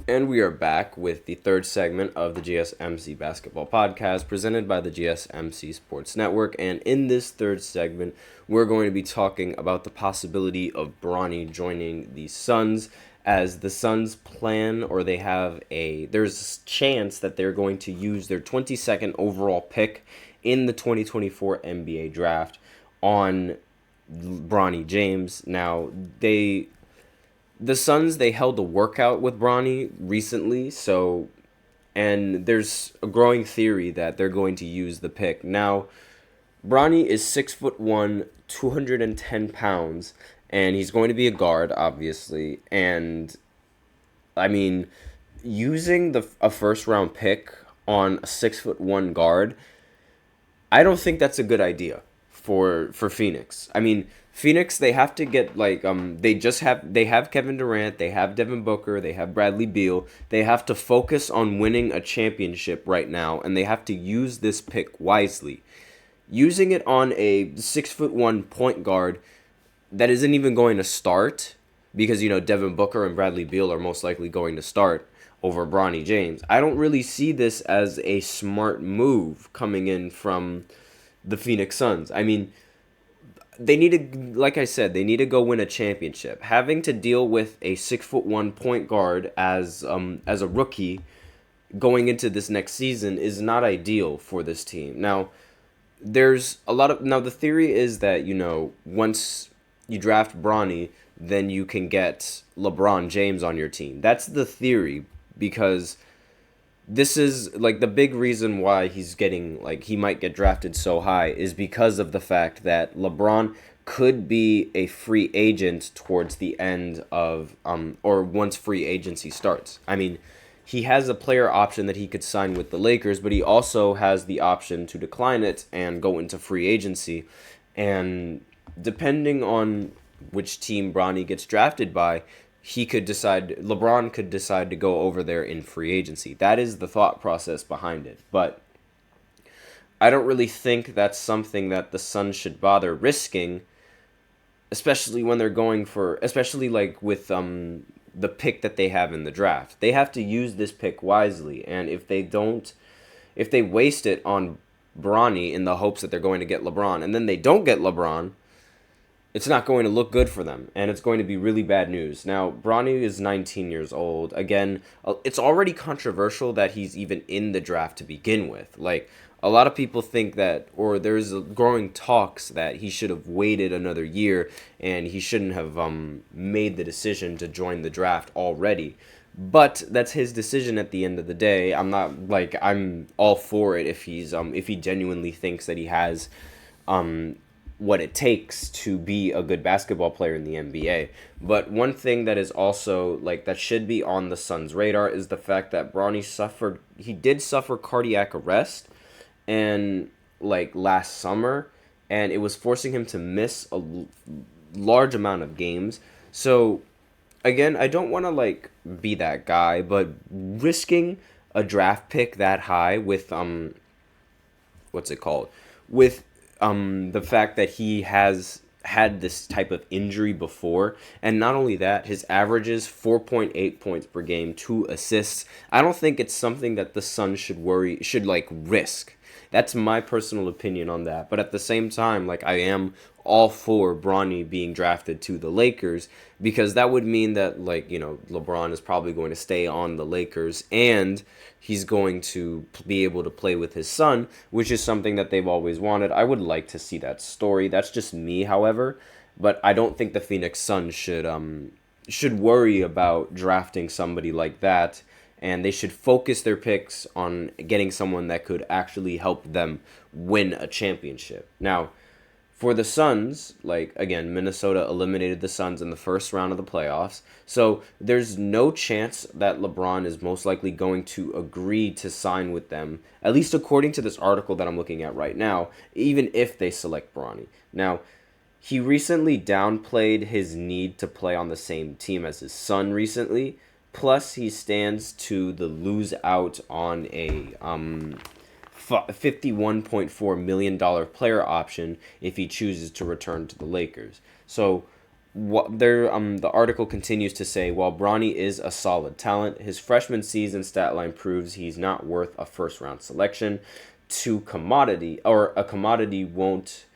And we are back with the third segment of the GSMC Basketball Podcast presented by the GSMC Sports Network. And in this third segment, we're going to be talking about the possibility of Bronny joining the Suns, as the Suns plan, or there's a chance that they're going to use their 22nd overall pick in the 2024 NBA draft on Bronny James. Now, the Suns, they held a workout with Bronny recently, and there's a growing theory that they're going to use the pick. Now, Bronny is 6'1", 210 pounds, and he's going to be a guard, obviously. And I mean, using a first round pick on a 6'1" guard, I don't think that's a good idea for Phoenix. I mean, Phoenix, they have to get they have Kevin Durant, they have Devin Booker, they have Bradley Beal. They have to focus on winning a championship right now, and they have to use this pick wisely. Using it on a 6'1" point guard that isn't even going to start, because Devin Booker and Bradley Beal are most likely going to start over Bronny James. I don't really see this as a smart move coming in from the Phoenix Suns. I mean, they need to, like I said, they need to go win a championship. Having to deal with a 6'1" point guard as a rookie going into this next season is not ideal for this team. Now, the theory is that once you draft Bronny, then you can get LeBron James on your team. That's the theory, because this is the big reason why he might get drafted so high is because of the fact that LeBron could be a free agent towards the end of or once free agency starts. I mean, he has a player option that he could sign with the Lakers, but he also has the option to decline it and go into free agency. And depending on which team Bronny gets drafted by, LeBron could decide to go over there in free agency. That is the thought process behind it. But I don't really think that's something that the Suns should bother risking, especially when they're especially with the pick that they have in the draft. They have to use this pick wisely, and if they waste it on Bronny in the hopes that they're going to get LeBron, and then they don't get LeBron, it's not going to look good for them, and it's going to be really bad news. Now, Bronny is 19 years old. Again, it's already controversial that he's even in the draft to begin with. A lot of people think that, or there's growing talks that he should have waited another year, and he shouldn't have made the decision to join the draft already. But that's his decision at the end of the day. I'm all for it if he genuinely thinks that he has what it takes to be a good basketball player in the NBA. But one thing that is also that should be on the Suns' radar is the fact that Bronny did suffer cardiac arrest and last summer, and it was forcing him to miss a large amount of games. So again, I don't want to be that guy, but risking a draft pick that high with what's it called? With the fact that he has had this type of injury before, and not only that, his averages 4.8 points per game, 2 assists. I don't think it's something that the Suns should risk. That's my personal opinion on that. But at the same time, I am all for Bronny being drafted to the Lakers, because that would mean that LeBron is probably going to stay on the Lakers, and he's going to be able to play with his son, which is something that they've always wanted. I would like to see that story. That's just me, however, but I don't think the Phoenix Suns should worry about drafting somebody like that, and they should focus their picks on getting someone that could actually help them win a championship. Now, for the Suns, again, Minnesota eliminated the Suns in the first round of the playoffs. So there's no chance that LeBron is most likely going to agree to sign with them, at least according to this article that I'm looking at right now, even if they select Bronny. Now, he recently downplayed his need to play on the same team as his son recently. Plus, he stands to lose out on a $51.4 million player option if he chooses to return to the Lakers. So the article continues to say, while Bronny is a solid talent, his freshman season stat line proves he's not worth a first round selection. A commodity won't.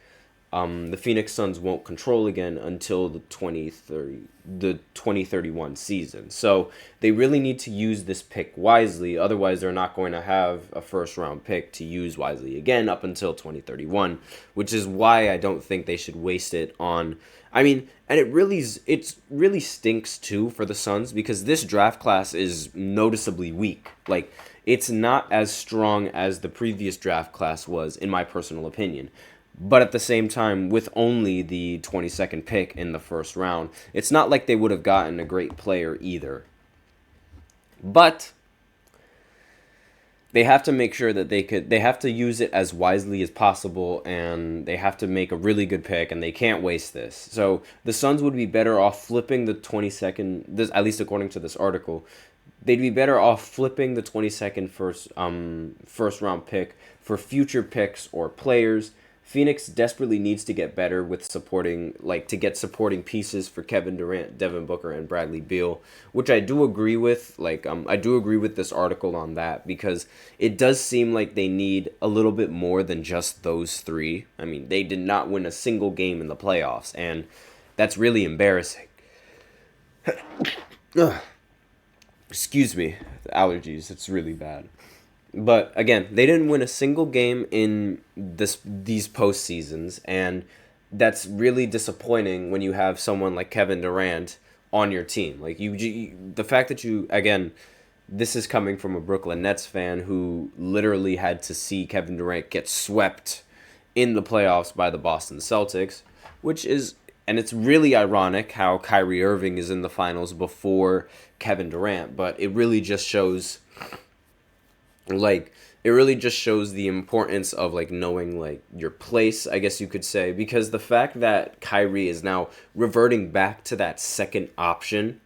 The Phoenix Suns won't control again until the 2031 season. So they really need to use this pick wisely. Otherwise, they're not going to have a first-round pick to use wisely again up until 2031, which is why I don't think they should waste it on... I mean, and it really stinks, too, for the Suns because this draft class is noticeably weak. Like, it's not as strong as the previous draft class was, in my personal opinion. But at the same time, with only the 22nd pick in the first round, it's not like they would have gotten a great player either. But they have to make sure that they have to use it as wisely as possible, and they have to make a really good pick, and they can't waste this. So the Suns would be better off flipping the 22nd, at least according to this article, they'd be better off flipping the 22nd first round pick for future picks or players. Phoenix desperately needs to get better with supporting pieces for Kevin Durant, Devin Booker, and Bradley Beal, which I do agree with. I do agree with this article on that because it does seem like they need a little bit more than just those three. I mean, they did not win a single game in the playoffs, and that's really embarrassing. Excuse me, the allergies, it's really bad. But again, they didn't win a single game in these postseasons, and that's really disappointing when you have someone like Kevin Durant on your team. Like the fact that again, this is coming from a Brooklyn Nets fan who literally had to see Kevin Durant get swept in the playoffs by the Boston Celtics, and it's really ironic how Kyrie Irving is in the finals before Kevin Durant, but it really just shows the importance of knowing your place, I guess you could say, because the fact that Kyrie is now reverting back to that second option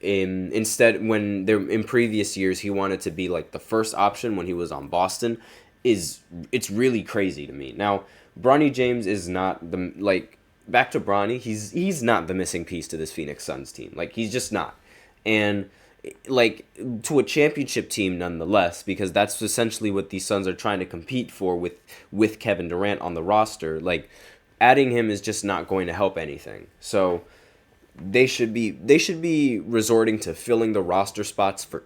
instead when in previous years he wanted to be the first option when he was on Boston it's really crazy to me. Now, Bronny James is not back to Bronny, he's not the missing piece to this Phoenix Suns team. He's just not. And to a championship team nonetheless, because that's essentially what these Suns are trying to compete for with Kevin Durant on the roster. Adding him is just not going to help anything. So they should be resorting to filling the roster spots for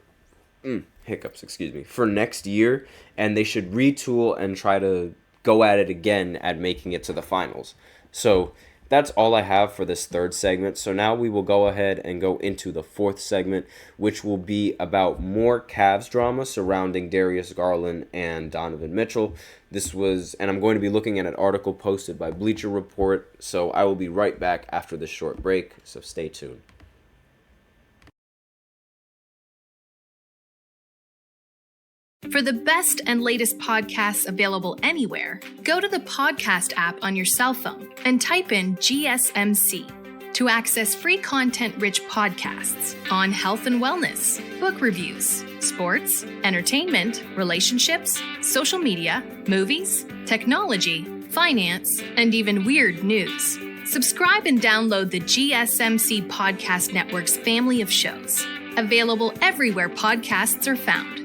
next year, and they should retool and try to go at it again at making it to the finals. So that's all I have for this third segment. So now we will go ahead and go into the fourth segment, which will be about more Cavs drama surrounding Darius Garland and Donovan Mitchell. And I'm going to be looking at an article posted by Bleacher Report. So I will be right back after this short break. So stay tuned. For the best and latest podcasts available anywhere, go to the podcast app on your cell phone and type in GSMC to access free content-rich podcasts on health and wellness, book reviews, sports, entertainment, relationships, social media, movies, technology, finance, and even weird news. Subscribe and download the GSMC Podcast Network's family of shows, available everywhere podcasts are found.